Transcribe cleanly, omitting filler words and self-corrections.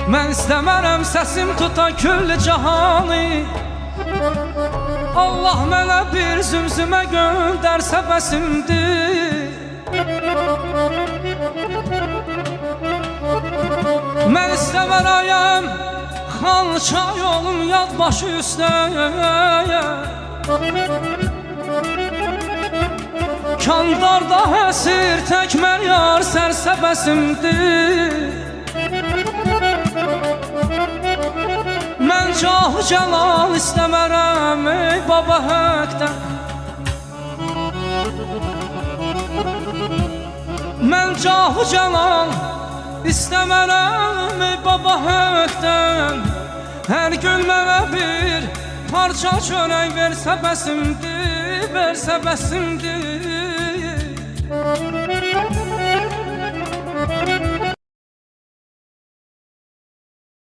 Mən istəmərəm səsim tuta küll cahanı. Allah mənə bir zümzümə göndərsə bəsimdir. Mən istəmərəm xalça yolum yad başı üstə. Kandarda həsir tək mən yar sərsə bəsimdir. Mən cah-ı cəlal istəmərəm ey baba həqdən. Mən cah-ı cəlal istəmərəm ey baba həqdən. Hər gün mənə bir parça çörək versə bəsimdir, versə bəsimdir.